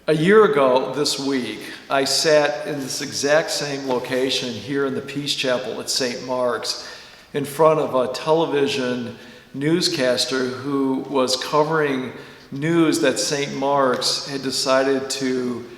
A year ago this week, I sat in this exact same location here in the Peace Chapel at St. Mark's in front of a television newscaster who was covering news that St. Mark's had decided to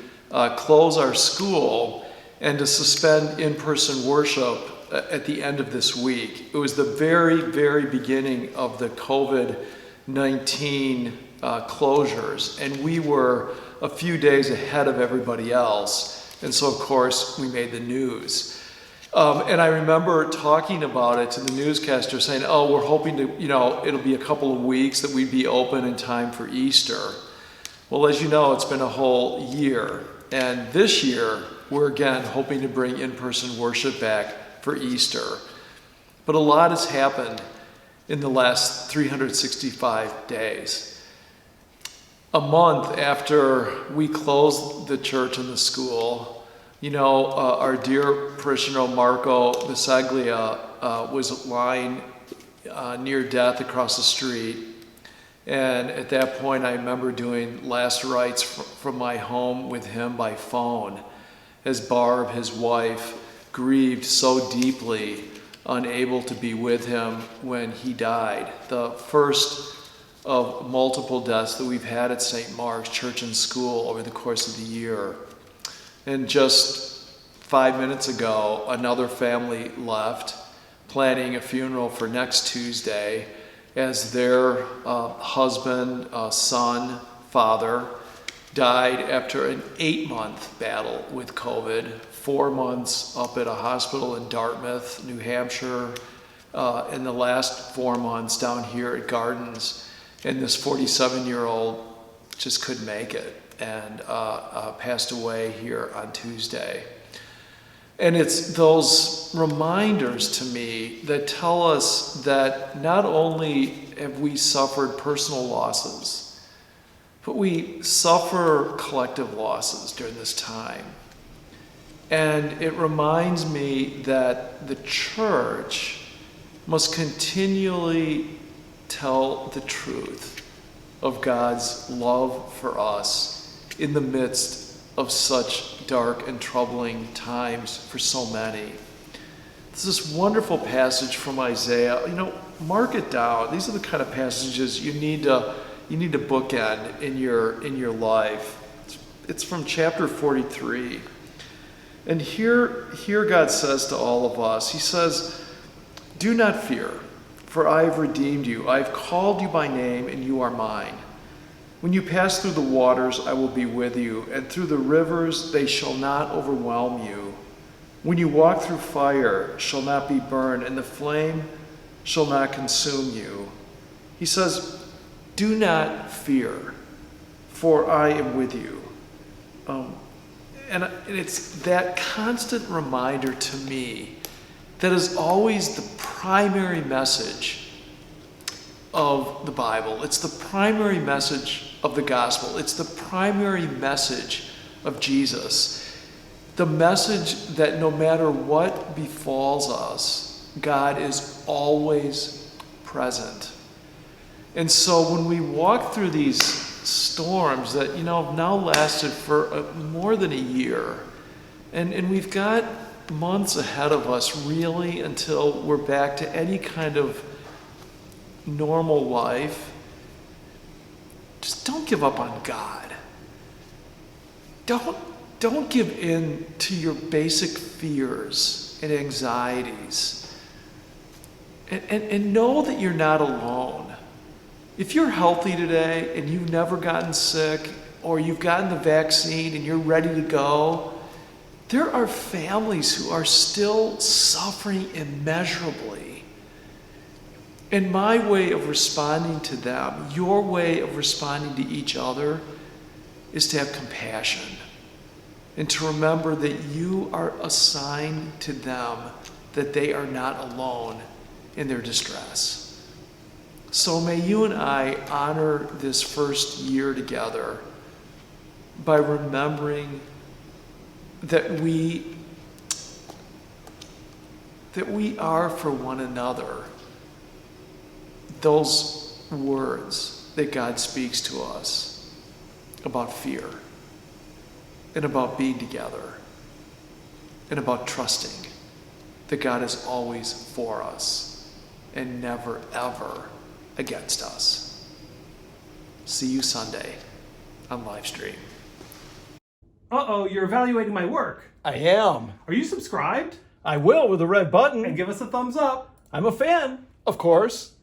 close our school and to suspend in-person worship at the end of this week. It was the very, very beginning of the COVID-19 closures, and we were a few days ahead of everybody else. And so, of course, we made the news. And I remember talking about it to the newscaster saying, oh, we're hoping to, it'll be a couple of weeks that we'd be open in time for Easter. Well, as you know, it's been a whole year. And this year, we're again hoping to bring in-person worship back for Easter. But a lot has happened in the last 365 days. A month after we closed the church and the school, our dear parishioner Marco Bisaglia was lying near death across the street. And at that point, I remember doing last rites from my home with him by phone, as Barb, his wife, grieved so deeply, unable to be with him when he died. The first of multiple deaths that we've had at St. Mark's Church and School over the course of the year. And just 5 minutes ago, another family left, planning a funeral for next Tuesday, as their husband, son, father died after an 8-month battle with COVID, 4 months up at a hospital in Dartmouth, New Hampshire, and the last 4 months down here at Gardens. And this 47-year-old just couldn't make it and passed away here on Tuesday. And it's those reminders to me that tell us that not only have we suffered personal losses, but we suffer collective losses during this time. And it reminds me that the church must continually tell the truth of God's love for us in the midst of such dark and troubling times for so many. There's this wonderful passage from Isaiah. Mark it down. These are the kind of passages you need to bookend in your life. It's from chapter 43. And here God says to all of us, he says, "Do not fear, for I have redeemed you. I have called you by name, and you are mine. When you pass through the waters, I will be with you, and through the rivers, they shall not overwhelm you. When you walk through fire, shall not be burned, and the flame shall not consume you." He says, "Do not fear, for I am with you." And it's that constant reminder to me that is always the primary message of the Bible. It's the primary message of the gospel. It's the primary message of Jesus. The message that no matter what befalls us, God is always present. And so when we walk through these storms that, have now lasted for more than a year, and we've got months ahead of us really until we're back to any kind of normal life, just don't give up on God. Don't give in to your basic fears and anxieties. And know that you're not alone. If you're healthy today and you've never gotten sick, or you've gotten the vaccine and you're ready to go, there are families who are still suffering immeasurably. And my way of responding to them, your way of responding to each other, is to have compassion and to remember that you are assigned to them, that they are not alone in their distress. So may you and I honor this first year together by remembering that we are for one another those words that God speaks to us about fear. and about being together and about trusting that God is always for us and never, ever against us. See you Sunday on live stream. Uh-oh, you're evaluating my work. I am. Are you subscribed? I will with the red button. And give us a thumbs up. I'm a fan, of course.